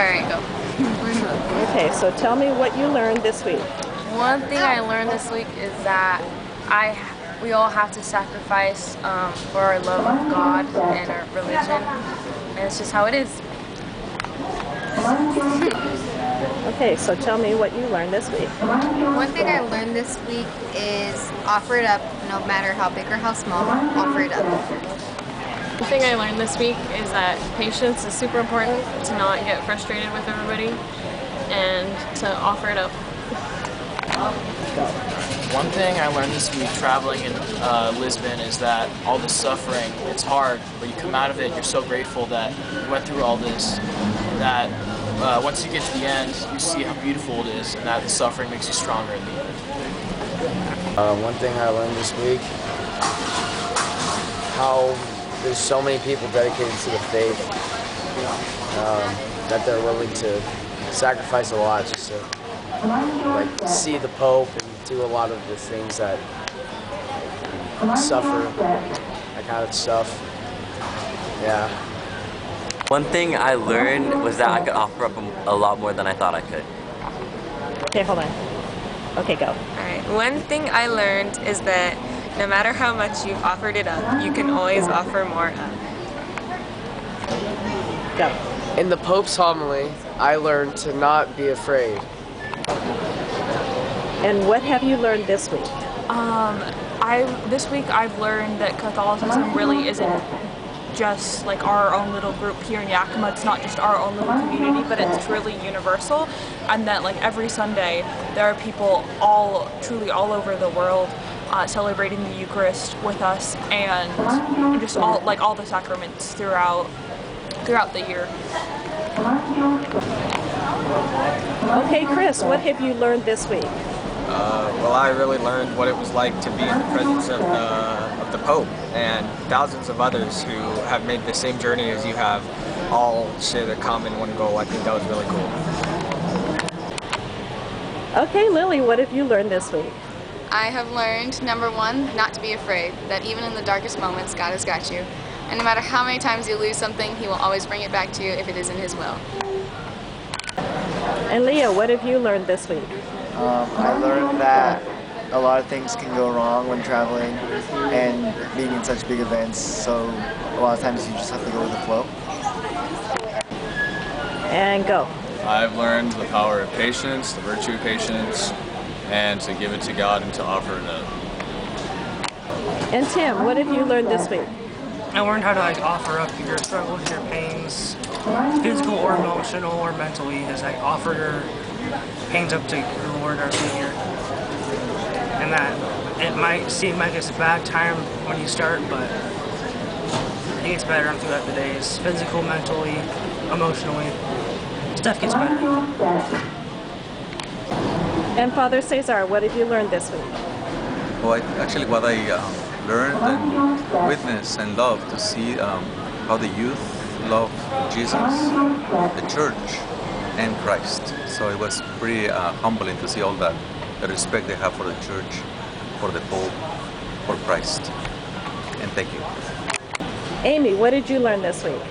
right, go. Okay, so tell me what you learned this week. One thing I learned this week is that we all have to sacrifice for our love of God and our religion, and it's just how it is. Okay, so tell me what you learned this week. One thing I learned this week is offer it up, no matter how big or how small, offer it up. The thing I learned this week is that patience is super important, to not get frustrated with everybody and to offer it up. One thing I learned this week traveling in Lisbon is that all the suffering, it's hard, but you come out of it, you're so grateful that you went through all this, that once you get to the end, you see how beautiful it is, and that the suffering makes you stronger in the end. One thing I learned this week, how there's so many people dedicated to the faith, that they're willing to sacrifice a lot just to like see the Pope and do a lot of the things that suffer, that kind of stuff. Yeah. One thing I learned was that I could offer up a lot more than I thought I could. Okay, hold on. Okay, go. Alright, one thing I learned is that no matter how much you've offered it up, you can always offer more up. Go. In the Pope's homily, I learned to not be afraid. And what have you learned this week? This week I've learned that Catholicism really isn't just like our own little group here in Yakima. It's not just our own little community, but it's truly universal, and that like every Sunday there are people truly all over the world celebrating the Eucharist with us, and just all the sacraments throughout the year. Okay, Chris, what have you learned this week? Well, I really learned what it was like to be in the presence of the Pope and thousands of others who have made the same journey as you have, all share the common one goal. I think that was really cool. Okay, Lily, what have you learned this week? I have learned, number one, not to be afraid, that even in the darkest moments, God has got you. And no matter how many times you lose something, He will always bring it back to you if it is in His will. And Leah, what have you learned this week? I learned that a lot of things can go wrong when traveling and being in such big events, so a lot of times you just have to go with the flow. And go. I've learned the power of patience, the virtue of patience, and to give it to God and to offer it up. And Tim, what have you learned this week? I learned how to offer up your struggles, your pains, physical or emotional or mentally, is offer your pains up to the Lord our Savior. And that it might seem like it's a bad time when you start, but it gets better throughout the days. Physical, mentally, emotionally, stuff gets better. And Father Cesar, what have you learned this week? Well, what I learned and witnessed and loved to see how the youth love Jesus, the church, and Christ. So it was pretty humbling to see all that, the respect they have for the church, for the Pope, for Christ. And thank you. Amy, what did you learn this week?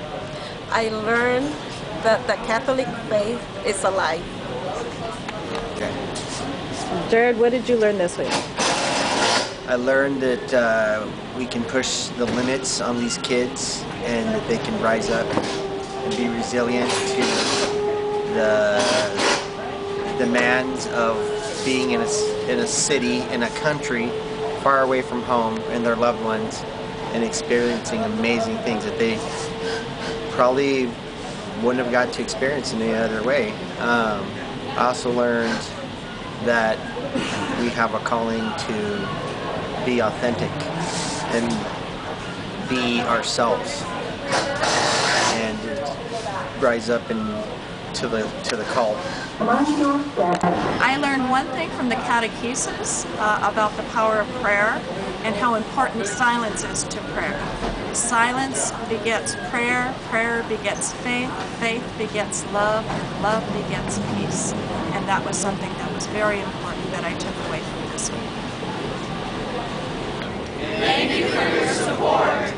I learned that the Catholic faith is alive. Okay. Jared, what did you learn this week? I learned that we can push the limits on these kids and that they can rise up and be resilient to the demands of being in a city, in a country far away from home and their loved ones, and experiencing amazing things that they probably wouldn't have got to experience in any other way. I also learned that we have a calling to be authentic and be ourselves and rise up and to the call. I learned one thing from the catechesis about the power of prayer and how important silence is to prayer. Silence begets prayer, prayer begets faith, faith begets love, love begets peace. And that was something that was very important that I took away from this week. Thank you for your support.